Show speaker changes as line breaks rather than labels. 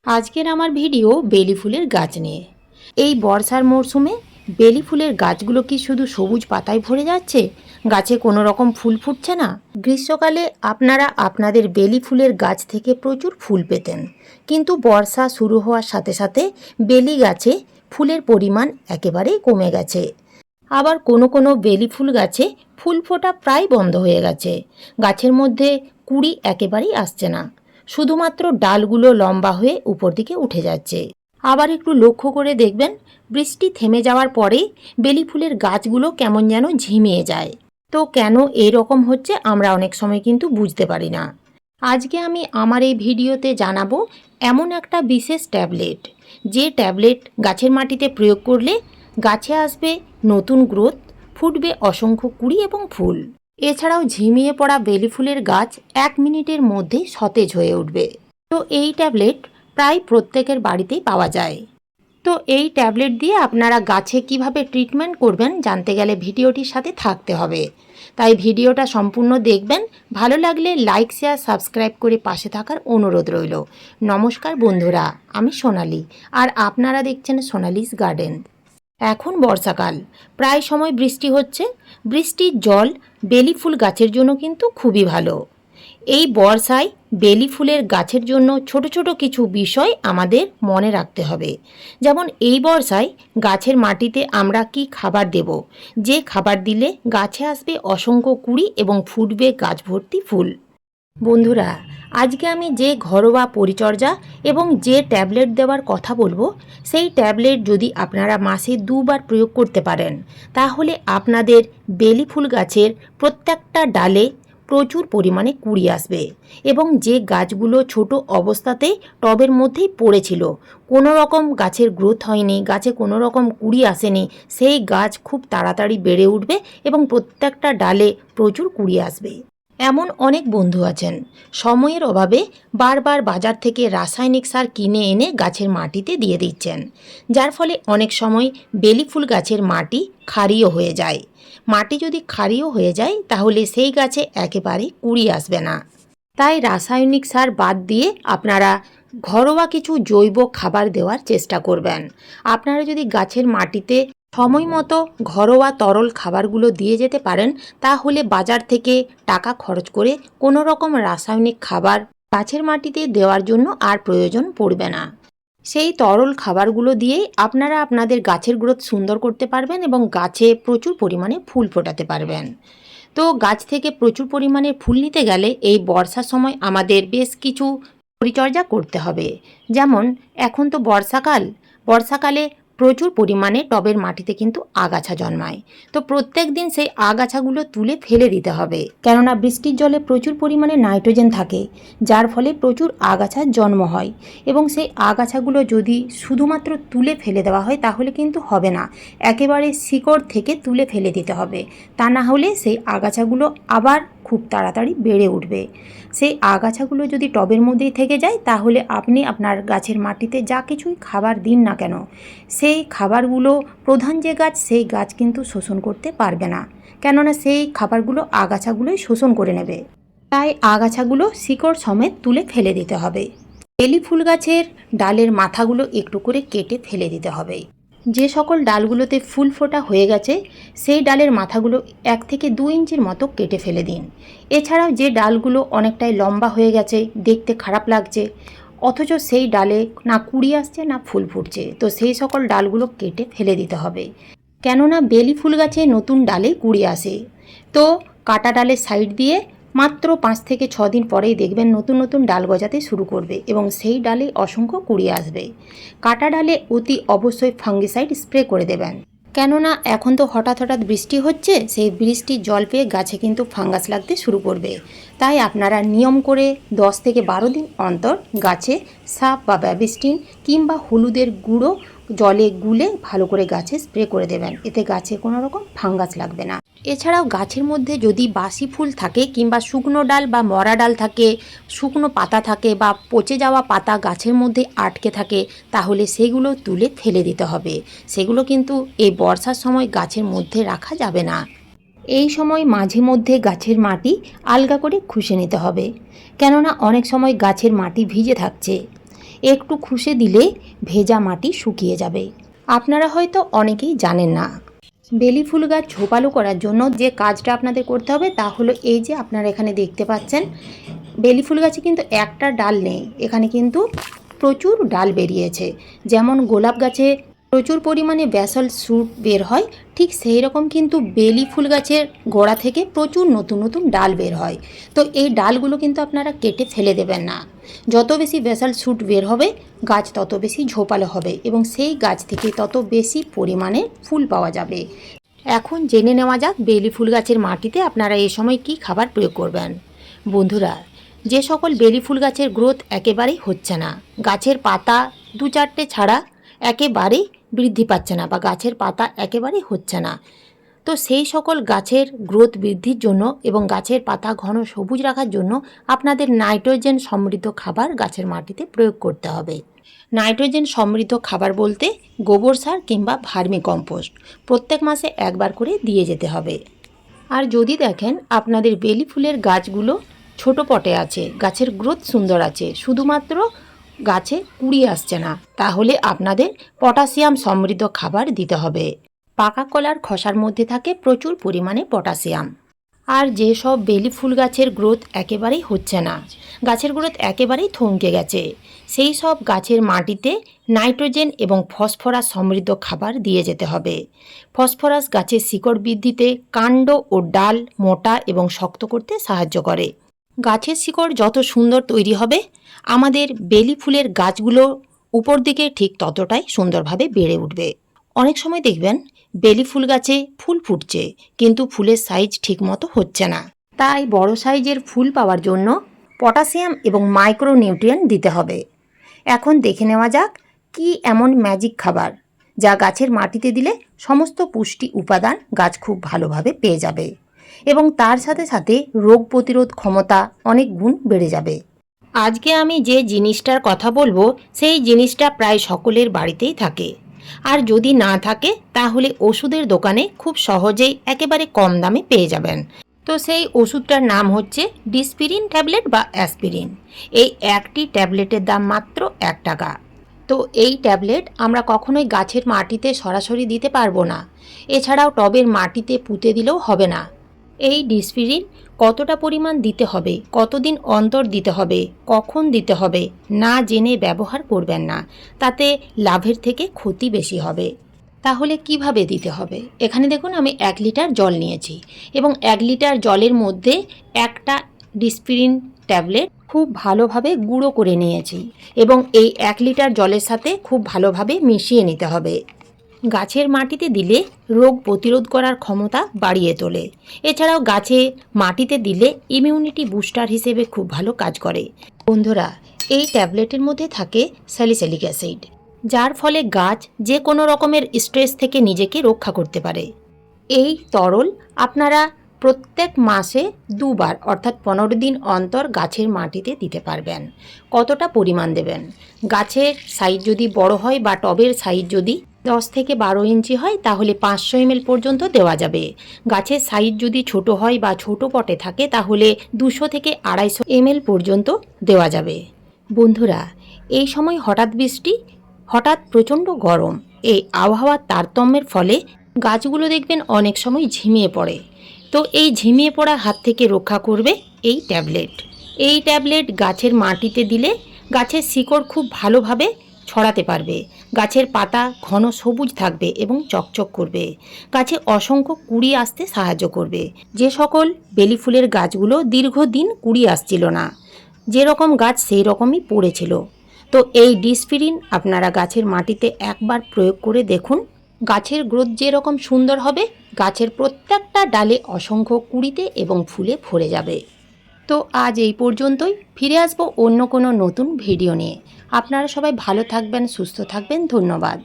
আজকের আমার ভিডিও বেলি ফুলের গাছ নিয়ে। এই বর্ষার মরশুমে বেলি ফুলের গাছগুলো কি শুধু সবুজ পাতায় ভরে যাচ্ছে, গাছে কোনো রকম ফুল ফুটছে না? গ্রীষ্মকালে আপনারা আপনাদের বেলি ফুলের গাছ থেকে প্রচুর ফুল পেতেন, কিন্তু বর্ষা শুরু হওয়ার সাথে সাথে বেলি গাছে ফুলের পরিমাণ একেবারেই কমে গেছে। আবার কোনো কোনো বেলি ফুল গাছে ফুল ফোটা প্রায় বন্ধ হয়ে গেছে। গাছের মধ্যে কুঁড়ি একেবারেই আসছে না, শুধুমাত্র ডালগুলো লম্বা হয়ে উপর দিকে উঠে যাচ্ছে। আবার একটু লক্ষ্য করে দেখবেন, বৃষ্টি থেমে যাওয়ার পরে বেলি ফুলের গাছগুলো কেমন যেন ঝিমিয়ে যায়। তো কেন এরকম হচ্ছে আমরা অনেক সময় কিন্তু বুঝতে পারি না। আজকে আমি আমার এই ভিডিওতে জানাবো এমন একটা বিশেষ ট্যাবলেট, যে ট্যাবলেট গাছের মাটিতে প্রয়োগ করলে গাছে আসবে নতুন গ্রোথ, ফুটবে অসংখ্য কুঁড়ি এবং ফুল। এছাড়াও ঝিমিয়ে পড়া বেলি ফুলের গাছ 1 মিনিটের মধ্যেই সতেজ হয়ে উঠবে। তো এই ট্যাবলেট প্রায় প্রত্যেকের বাড়িতেই পাওয়া যায়। তো এই ট্যাবলেট দিয়ে আপনারা গাছে কিভাবে ট্রিটমেন্ট করবেন জানতে গেলে ভিডিওটির সাথে থাকতে হবে। তাই ভিডিওটা সম্পূর্ণ দেখবেন। ভালো লাগলে লাইক, শেয়ার, সাবস্ক্রাইব করে পাশে থাকার অনুরোধ রইল। নমস্কার বন্ধুরা, আমি সোনালি, আর আপনারা দেখছেন সোনালিস গার্ডেন। এখন বর্ষাকাল, প্রায় সময় বৃষ্টি হচ্ছে। বৃষ্টির জল বেলি ফুল গাছের জন্য কিন্তু খুবই ভালো। এই বর্ষায় বেলি ফুলের গাছের জন্য ছোট ছোট কিছু বিষয় আমাদের মনে রাখতে হবে। যেমন এই বর্ষায় গাছের মাটিতে আমরা কি খাবার দেব, যে খাবার দিলে গাছে আসবে অসংখ্য কুঁড়ি এবং ফুটবে গাছ ভর্তি ফুল। বন্ধুরা, আজকে আমি যে ঘরোয়া পরিচর্যা এবং যে ট্যাবলেট দেওয়ার কথা বলবো, সেই ট্যাবলেট যদি আপনারা মাসে 2 বার প্রয়োগ করতে পারেন, তাহলে আপনাদের বেলি ফুল গাছের প্রত্যেকটা ডালে প্রচুর পরিমাণে কুঁড়ি আসবে এবং যে গাছগুলো ছোট অবস্থাতেই টবের মধ্যেই পড়েছিল, কোনো রকম গাছের গ্রোথ হয়নি, গাছে কোনো রকম কুঁড়ি আসেনি, সেই গাছ খুব তাড়াতাড়ি বেড়ে উঠবে এবং প্রত্যেকটা ডালে প্রচুর কুঁড়ি আসবে। এমন অনেক বন্ধু আছেন, সময়ের অভাবে বারবার বাজার থেকে রাসায়নিক সার কিনে এনে গাছের মাটিতে দিয়ে দিচ্ছেন, যার ফলে অনেক সময় বেলি ফুল গাছের মাটি ক্ষারীয় হয়ে যায়। মাটি যদি ক্ষারীয় হয়ে যায়, তাহলে সেই গাছে একেবারে কুঁড়ি আসবে না। তাই রাসায়নিক সার বাদ দিয়ে আপনারা ঘরোয়া কিছু জৈব খাবার দেওয়ার চেষ্টা করবেন। আপনারা যদি গাছের মাটিতে সময় মতো ঘরোয়া তরল খাবারগুলো দিয়ে যেতে পারেন, তাহলে বাজার থেকে টাকা খরচ করে কোনো রকম রাসায়নিক খাবার গাছের মাটিতে দেওয়ার জন্য আর প্রয়োজন পড়বে না। সেই তরল খাবারগুলো দিয়েই আপনারা আপনাদের গাছের গ্রোথ সুন্দর করতে পারবেন এবং গাছে প্রচুর পরিমাণে ফুল ফোটাতে পারবেন। তো গাছ থেকে প্রচুর পরিমাণে ফুল নিতে গেলে এই বর্ষার সময় আমাদের বেশ কিছু পরিচর্যা করতে হবে। যেমন এখন তো বর্ষাকালে প্রচুর পরিমাণে টবের মাটিতে কিন্তু আগাছা জন্মায়। তো প্রত্যেক দিন সেই আগাছাগুলো তুলে ফেলে দিতে হবে, কেননা বৃষ্টির জলে প্রচুর পরিমাণে নাইট্রোজেন থাকে, যার ফলে প্রচুর আগাছার জন্ম হয়। এবং সেই আগাছাগুলো যদি শুধুমাত্র তুলে ফেলে দেওয়া হয়, তাহলে কিন্তু হবে না, একেবারে শিকড় থেকে তুলে ফেলে দিতে হবে। তা না হলে সেই আগাছাগুলো আবার খুব তাড়াতাড়ি বেড়ে উঠবে। সেই আগাছাগুলো যদি টবের মধ্যেই থেকে যায়, তাহলে আপনি আপনার গাছের মাটিতে যা কিছুই খাবার দিন না কেন, সেই খাবারগুলো প্রধান যে গাছ, সেই গাছ কিন্তু শোষণ করতে পারবে না, কেননা সেই খাবারগুলো আগাছাগুলোই শোষণ করে নেবে। তাই আগাছাগুলো শিকড় সমেত তুলে ফেলে দিতে হবে। বেলি ফুল গাছের ডালের মাথাগুলো একটু করে কেটে ফেলে দিতে হবে। যে সকল ডালগুলোতে ফুল ফোটা হয়ে গেছে, সেই ডালের মাথাগুলো 1 থেকে 2 ইঞ্চির মতো কেটে ফেলে দিন। এছাড়াও যে ডালগুলো অনেকটাই লম্বা হয়ে গেছে, দেখতে খারাপ লাগছে, অথচ সেই ডালে না কুঁড়ি আসছে না ফুল ফুটছে, তো সেই সকল ডালগুলো কেটে ফেলে দিতে হবে। কেননা বেলি ফুল গাছে নতুন ডালে কুঁড়ি আসে। তো কাটা ডালের সাইড দিয়ে মাত্র 5 থেকে 6 দিন পরেই দেখবেন নতুন নতুন ডাল গজাতে শুরু করবে এবং সেই ডালে অসংখ্য কুঁড়ি আসবে। কাটা ডালে অতি অবশ্যই ফাঙ্গিসাইড স্প্রে করে দেবেন, কেননা এখন তো হঠাৎ হঠাৎ বৃষ্টি হচ্ছে, সেই বৃষ্টির জল পেয়ে গাছে কিন্তু ফাঙ্গাস লাগতে শুরু করবে। তাই আপনারা নিয়ম করে 10 থেকে 12 দিন অন্তর গাছে সাপ বা ব্যাবিস্টিন কিংবা হলুদের গুঁড়ো জলে গুলে ভালো করে গাছে স্প্রে করে দেবেন, এতে গাছে কোনো রকম ফাঙ্গাস লাগবে না। এছাড়াও গাছের মধ্যে যদি বাসি ফুল থাকে কিংবা শুকনো ডাল বা মরা ডাল থাকে, শুকনো পাতা থাকে বা পচে যাওয়া পাতা গাছের মধ্যে আটকে থাকে, তাহলে সেগুলো তুলে ফেলে দিতে হবে। সেগুলো কিন্তু এই বর্ষার সময় গাছের মধ্যে রাখা যাবে না। এই সময় মাঝে মধ্যে গাছের মাটি আলগা করে খুশে নিতে হবে, কেননা অনেক সময় গাছের মাটি ভিজে থাকছে। একটু খুশে দিলে ভেজা মাটি শুকিয়ে যাবে। আপনারা হয়তো অনেকেই জানেন না, বেলি ফুল গাছ ঝোপালো করার জন্য যে কাজটা আপনাদের করতে হবে তা হলো এই যে আপনারা এখানে দেখতে পাচ্ছেন, বেলি ফুল গাছে কিন্তু একটা ডাল নেই, এখানে কিন্তু প্রচুর ডাল বেরিয়েছে। যেমন গোলাপ গাছে প্রচুর পরিমাণে ব্যাসল্ট স্যুট বের হয়, ঠিক সেই রকম কিন্তু বেলি ফুল গাছের গোড়া থেকে প্রচুর নতুন নতুন ডাল বের হয়। তো এই ডালগুলো কিন্তু আপনারা কেটে ফেলে দেবেন না। যত বেশি ব্যাসল্ট স্যুট বের হবে গাছ তত বেশি ঝোপালো হবে এবং সেই গাছ থেকে তত বেশি পরিমাণে ফুল পাওয়া যাবে। এখন জেনে নেওয়া যাক বেলি ফুল গাছের মাটিতে আপনারা এই সময় কী খাবার প্রয়োগ করবেন। বন্ধুরা, যে সকল বেলি ফুল গাছের গ্রোথ একেবারেই হচ্ছে না, গাছের পাতা 2-4টে ছাড়া একেবারেই বৃদ্ধি পাচ্ছে না বা গাছের পাতা একেবারেই হচ্ছে না, তো সেই সকল গাছের গ্রোথ বৃদ্ধির জন্য এবং গাছের পাতা ঘন সবুজ রাখার জন্য আপনাদের নাইট্রোজেন সমৃদ্ধ খাবার গাছের মাটিতে প্রয়োগ করতে হবে। নাইট্রোজেন সমৃদ্ধ খাবার বলতে গোবর সার কিংবা ভার্মি কম্পোস্ট প্রত্যেক মাসে একবার করে দিয়ে যেতে হবে। আর যদি দেখেন আপনাদের বেলি ফুলের গাছগুলো ছোট পটে আছে, গাছের গ্রোথ সুন্দর আছে, শুধুমাত্র গাছে কুড়ি আসছে না, তাহলে আপনাদের পটাশিয়াম সমৃদ্ধ খাবার দিতে হবে। পাকা কলার খোসার মধ্যে থাকে প্রচুর পরিমাণে পটাশিয়াম। আর যেসব বেলি ফুল গাছের গ্রোথ একেবারেই হচ্ছে না, গাছের গ্রোথ একেবারেই থমকে গেছে, সেই সব গাছের মাটিতে নাইট্রোজেন এবং ফসফরাস সমৃদ্ধ খাবার দিয়ে যেতে হবে। ফসফরাস গাছের শিকড় বৃদ্ধিতে, কাণ্ড ও ডাল মোটা এবং শক্ত করতে সাহায্য করে। গাছের শিকড় যত সুন্দর তৈরি হবে আমাদের বেলি ফুলের গাছগুলো উপর দিকে ঠিক ততটাই সুন্দরভাবে বেড়ে উঠবে। অনেক সময় দেখবেন বেলি ফুল গাছে ফুল ফুটছে কিন্তু ফুলের সাইজ ঠিকমতো হচ্ছে না, তাই বড় সাইজের ফুল পাওয়ার জন্য পটাশিয়াম এবং মাইক্রোনিউট্রিয়েন্ট দিতে হবে। এখন দেখে নেওয়া যাক কি এমন ম্যাজিক খাবার যা গাছের মাটিতে দিলে সমস্ত পুষ্টি উপাদান গাছ খুব ভালোভাবে পেয়ে যাবে এবং তার সাথে সাথে রোগ প্রতিরোধ ক্ষমতা অনেক গুণ বেড়ে যাবে। আজকে আমি যে জিনিসটার কথা বলবো সেই জিনিসটা প্রায় সকলের বাড়িতেই থাকে, আর যদি না থাকে তাহলে ওষুধের দোকানে খুব সহজেই একেবারে কম দামে পেয়ে যাবেন। তো সেই ওষুধটার নাম হচ্ছে ডিসপিরিন ট্যাবলেট বা অ্যাসপিরিন। এই একটি ট্যাবলেটের দাম মাত্র 1 টাকা। তো এই ট্যাবলেট আমরা কখনোই গাছের মাটিতে সরাসরি দিতে পারবো না, এছাড়াও টবের মাটিতে পুঁতে দিলেও হবে না। এই ডিসপিরিন কতটা পরিমাণ দিতে হবে, কতদিন অন্তর দিতে হবে, কখন দিতে হবে না জেনে ব্যবহার করবেন না, তাতে লাভের থেকে ক্ষতি বেশি হবে। তাহলে কিভাবে দিতে হবে? এখানে দেখুন আমি 1 লিটার জল নিয়েছি এবং 1 লিটার জলের মধ্যে একটা ডিসপিরিন ট্যাবলেট খুব ভালোভাবে গুঁড়ো করে নিয়েছি এবং এই 1 লিটার জলের সাথে খুব ভালোভাবে মিশিয়ে নিতে হবে। গাছের মাটিতে দিলে রোগ প্রতিরোধ করার ক্ষমতা বাড়িয়ে তোলে, এছাড়াও গাছে মাটিতে দিলে ইমিউনিটি বুস্টার হিসেবে খুব ভালো কাজ করে। বন্ধুরা, এই ট্যাবলেটের মধ্যে থাকে স্যালিসিলিক অ্যাসিড, যার ফলে গাছ যে কোনো রকমের স্ট্রেস থেকে নিজেকে রক্ষা করতে পারে। এই তরল আপনারা প্রত্যেক মাসে 2 বার অর্থাৎ 15 দিন অন্তর গাছের মাটিতে দিতে পারবেন। কতটা পরিমাণ দেবেন? গাছের সাইজ যদি বড় হয় বা টবের সাইজ যদি 10 থেকে 12 ইঞ্চি হয় তাহলে 500 ml পর্যন্ত দেওয়া যাবে। গাছের সাইজ যদি ছোট হয় বা ছোট পটে থাকে তাহলে 200 থেকে 250 ml পর্যন্ত দেওয়া যাবে। বন্ধুরা, এই সময় হঠাৎ বৃষ্টি, হঠাৎ প্রচণ্ড গরম, এই আবহাওয়ার তারতম্যের ফলে গাছগুলো দেখবেন অনেক সময় ঝিমিয়ে পড়ে। তো এই ঝিমিয়ে পড়া হাত থেকে রক্ষা করবে এই ট্যাবলেট। এই ট্যাবলেট গাছের মাটিতে দিলে গাছের শিকড় খুব ভালোভাবে ছড়াতে পারবে, গাছের পাতা ঘন সবুজ থাকবে এবং চকচক করবে, গাছে অসংখ্য কুড়ি আসতে সাহায্য করবে। যে সকল বেলি ফুলের গাছগুলো দীর্ঘদিন কুড়ি আসছিল না, যেরকম গাছ সেই রকমই পড়েছিল, তো এই ডিসপিরিন আপনারা গাছের মাটিতে একবার প্রয়োগ করে দেখুন। গাছের গ্রোথ যেরকম সুন্দর হবে, গাছের প্রত্যেকটা ডালে অসংখ্য কুড়িতে এবং ফুলে ভরে যাবে। তো আজ এই পর্যন্তই, ফিরে আসবো অন্য কোনো নতুন ভিডিও নিয়ে। আপনারা সবাই ভালো থাকবেন, সুস্থ থাকবেন, ধন্যবাদ।